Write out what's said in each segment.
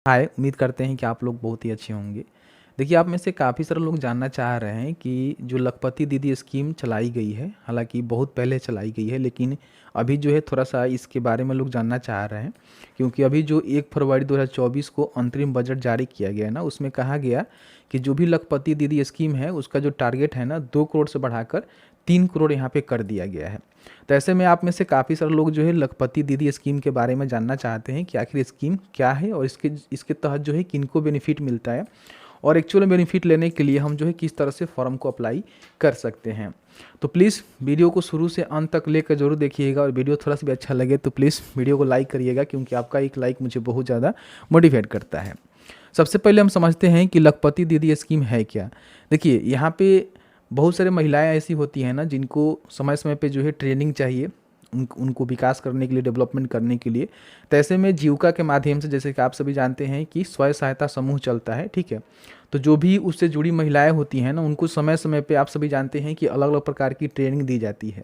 हाय, उम्मीद करते हैं कि आप लोग बहुत ही अच्छे होंगे। देखिए, आप में से काफ़ी सारे लोग जानना चाह रहे हैं कि जो लखपति दीदी स्कीम चलाई गई है, हालाँकि बहुत पहले चलाई गई है, लेकिन अभी जो है थोड़ा-सा इसके बारे में लोग जानना चाह रहे हैं। क्योंकि अभी जो 1 फरवरी 2024 को अंतरिम बजट जारी किया गया है ना, उसमें कहा गया कि जो भी लखपति दीदी स्कीम है, उसका जो टारगेट है ना 2 करोड़ से बढ़ाकर 3 करोड़ यहाँ पे कर दिया गया है। तो ऐसे में आप में से काफ़ी सारे लोग जो है लखपति दीदी स्कीम के बारे में जानना चाहते हैं कि आखिर स्कीम क्या है और इसके इसके तहत जो है किनको बेनिफिट मिलता है और एक्चुअल बेनिफिट लेने के लिए हम जो है किस तरह से फॉर्म को अप्लाई कर सकते हैं। तो प्लीज़ वीडियो को शुरू से अंत तक लेकर जरूर देखिएगा और वीडियो थोड़ा सा भी अच्छा लगे तो प्लीज़ वीडियो को लाइक करिएगा, क्योंकि आपका एक लाइक मुझे बहुत ज़्यादा मोटिवेट करता है। सबसे पहले हम समझते हैं कि लखपति दीदी स्कीम है क्या। देखिए, यहाँ पे बहुत सारे महिलाएं ऐसी होती हैं ना जिनको समय समय पे जो है ट्रेनिंग चाहिए, उनको विकास करने के लिए, डेवलपमेंट करने के लिए। तो ऐसे में जीविका के माध्यम से, जैसे कि आप सभी जानते हैं कि स्वयं सहायता समूह चलता है, ठीक है। तो जो भी उससे जुड़ी महिलाएं होती हैं ना, उनको समय समय पे आप सभी जानते हैं कि अलग अलग प्रकार की ट्रेनिंग दी जाती है।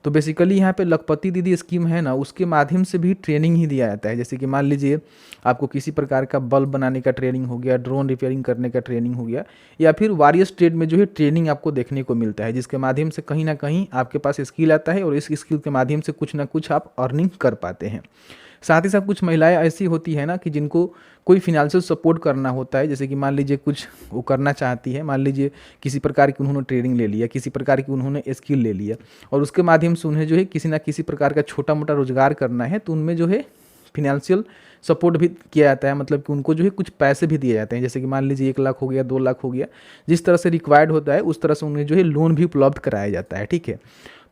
तो बेसिकली यहाँ पे लखपति दीदी स्कीम है ना, उसके माध्यम से भी ट्रेनिंग ही दिया जाता है। जैसे कि मान लीजिए आपको किसी प्रकार का बल्ब बनाने का ट्रेनिंग हो गया, ड्रोन रिपेयरिंग करने का ट्रेनिंग हो गया, या फिर वारियस ट्रेड में जो है ट्रेनिंग आपको देखने को मिलता है, जिसके माध्यम से कहीं ना कहीं आपके पास स्किल आता है और इस स्किल के माध्यम से कुछ ना कुछ आप अर्निंग कर पाते हैं। साथ ही साथ कुछ महिलाएं ऐसी होती है ना कि जिनको कोई फिनेंशियल सपोर्ट करना होता है। जैसे कि मान लीजिए कुछ वो करना चाहती है, मान लीजिए किसी प्रकार की उन्होंने ट्रेनिंग ले लिया, किसी प्रकार की उन्होंने स्किल ले लिया और उसके माध्यम से उन्हें जो है किसी ना किसी प्रकार का छोटा मोटा रोजगार करना है, तो उनमें जो है फिनेंशियल सपोर्ट भी किया जाता है। मतलब कि उनको जो है कुछ पैसे भी दिए जाते हैं। जैसे कि मान लीजिए 1 लाख हो गया, 2 लाख हो गया, जिस तरह से रिक्वायर्ड होता है उस तरह से उन्हें जो है लोन भी उपलब्ध कराया जाता है, ठीक है।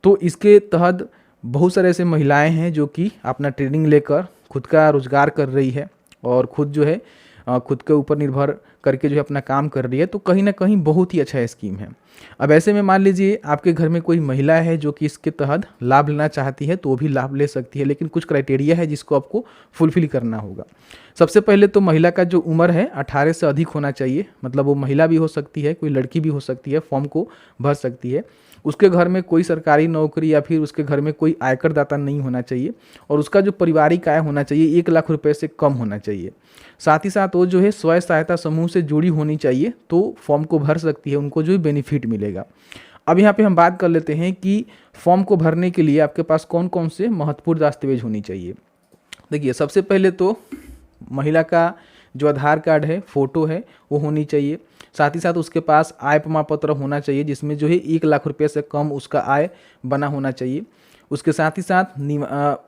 तो इसके तहत बहुत सारे ऐसे महिलाएं हैं जो कि अपना ट्रेनिंग लेकर खुद का रोजगार कर रही है और खुद जो है खुद के ऊपर निर्भर करके जो है अपना काम कर रही है। तो कहीं ना कहीं बहुत ही अच्छा स्कीम है। अब ऐसे में मान लीजिए आपके घर में कोई महिला है जो कि इसके तहत लाभ लेना चाहती है, तो वो भी लाभ ले सकती है, लेकिन कुछ क्राइटेरिया है जिसको आपको फुलफिल करना होगा। सबसे पहले तो महिला का जो उम्र है 18 से अधिक होना चाहिए। मतलब वो महिला भी हो सकती है, कोई लड़की भी हो सकती है, फॉर्म को भर सकती है। उसके घर में कोई सरकारी नौकरी या फिर उसके घर में कोई आयकर दाता नहीं होना चाहिए और उसका जो पारिवारिक आय होना चाहिए 1 लाख रुपए से कम होना चाहिए। साथ ही साथ वो जो है स्वयं सहायता समूह से जुड़ी होनी चाहिए, तो फॉर्म को भर सकती है, उनको जो है बेनिफिट मिलेगा। अब यहाँ पे हम बात कर लेते हैं कि फॉर्म को भरने के लिए आपके पास कौन कौन से महत्वपूर्ण दस्तावेज होनी चाहिए। देखिए, सबसे पहले तो महिला का जो आधार कार्ड है, फोटो है, वो होनी चाहिए। साथ ही साथ उसके पास आय प्रमाण पत्र होना चाहिए, जिसमें जो है 1 लाख रुपये से कम उसका आय बना होना चाहिए। उसके साथ ही साथ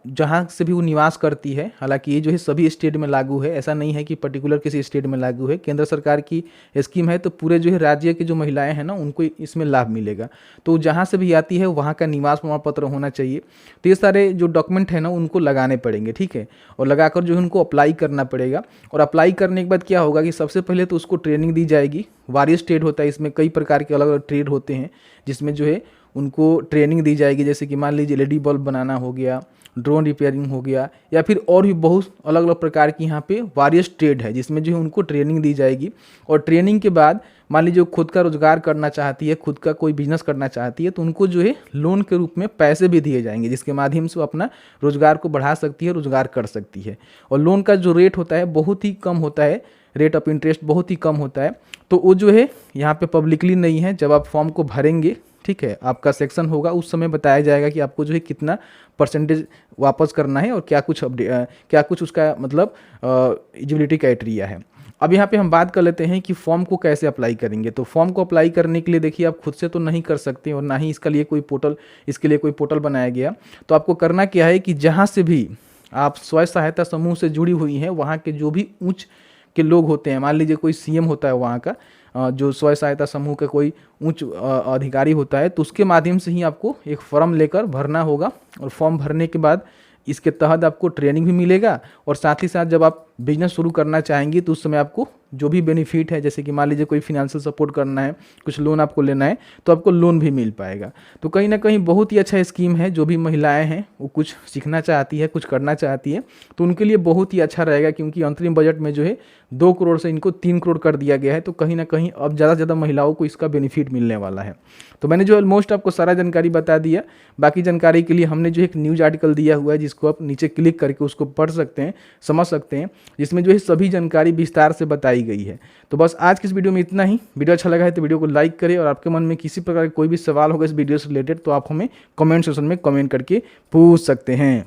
जहाँ से भी वो निवास करती है, हालांकि ये जो है सभी स्टेट में लागू है, ऐसा नहीं है कि पर्टिकुलर किसी स्टेट में लागू है। केंद्र सरकार की स्कीम है, तो पूरे जो है राज्य की जो महिलाएं हैं ना, उनको इसमें लाभ मिलेगा। तो जहाँ से भी आती है वहाँ का निवास प्रमाण पत्र होना चाहिए। तो ये सारे जो डॉक्यूमेंट है ना, उनको लगाने पड़ेंगे, ठीक है। और लगाकर जो है उनको अप्लाई करना पड़ेगा। और अप्लाई करने के बाद क्या होगा कि सबसे पहले तो उसको ट्रेनिंग दी जाएगी। वारियस ट्रेड होता है, इसमें कई प्रकार के अलग अलग ट्रेड होते हैं, जिसमें जो है उनको ट्रेनिंग दी जाएगी। जैसे कि मान लीजिए एलईडी बल्ब बनाना हो गया, ड्रोन रिपेयरिंग हो गया, या फिर और भी बहुत अलग अलग प्रकार की यहाँ पे वारियस ट्रेड है, जिसमें जो है उनको ट्रेनिंग दी जाएगी। और ट्रेनिंग के बाद मान लीजिए खुद का रोजगार करना चाहती है, खुद का कोई बिजनेस करना चाहती है, तो उनको जो है लोन के रूप में पैसे भी दिए जाएंगे, जिसके माध्यम से वो अपना रोजगार को बढ़ा सकती है, रोजगार कर सकती है। और लोन का जो रेट होता है बहुत ही कम होता है, रेट ऑफ इंटरेस्ट बहुत ही कम होता है। तो वो जो है यहाँ पे पब्लिकली नहीं है। जब आप फॉर्म को भरेंगे, ठीक है, आपका सेक्शन होगा, उस समय बताया जाएगा कि आपको जो है कितना परसेंटेज वापस करना है और क्या कुछ उसका मतलब एलिजिबिलिटी क्राइटेरिया है। अब यहाँ पे हम बात कर लेते हैं कि फॉर्म को कैसे अप्लाई करेंगे। तो फॉर्म को अप्लाई करने के लिए देखिए, आप खुद से तो नहीं कर सकते और ना ही इसके लिए कोई पोर्टल बनाया गया। तो आपको करना क्या है कि जहाँ से भी आप स्वयं सहायता समूह से जुड़ी हुई हैं, वहाँ के जो भी उच्च के लोग होते हैं, मान लीजिए कोई सीएम होता है वहाँ का, जो स्वयं सहायता समूह का कोई उच्च अधिकारी होता है, तो उसके माध्यम से ही आपको एक फॉर्म लेकर भरना होगा। और फॉर्म भरने के बाद इसके तहत आपको ट्रेनिंग भी मिलेगा और साथ ही साथ जब आप बिजनेस शुरू करना चाहेंगी तो उस समय आपको जो भी बेनिफिट है, जैसे कि मान लीजिए कोई फिनेंशियल सपोर्ट करना है, कुछ लोन आपको लेना है, तो आपको लोन भी मिल पाएगा। तो कहीं ना कहीं बहुत ही अच्छा स्कीम है। जो भी महिलाएं हैं वो कुछ सीखना चाहती है, कुछ करना चाहती है, तो उनके लिए बहुत ही अच्छा रहेगा, क्योंकि अंतरिम बजट में जो है 2 करोड़ से इनको 3 करोड़ कर दिया गया है। तो कहीं ना कहीं अब ज़्यादा से ज़्यादा महिलाओं को इसका बेनिफिट मिलने वाला है। तो मैंने जो ऑलमोस्ट आपको सारा जानकारी बता दिया। बाकी जानकारी के लिए हमने जो एक न्यूज़ आर्टिकल दिया हुआ है, जिसको आप नीचे क्लिक करके उसको पढ़ सकते हैं, समझ सकते हैं, जिसमें जो है सभी जानकारी विस्तार से बताई गई है। तो बस आज की इस वीडियो में इतना ही। वीडियो अच्छा लगा है तो वीडियो को लाइक करें, और आपके मन में किसी प्रकार का कोई भी सवाल होगा इस वीडियो से रिलेटेड तो आप हमें कमेंट सेक्शन में कमेंट करके पूछ सकते हैं।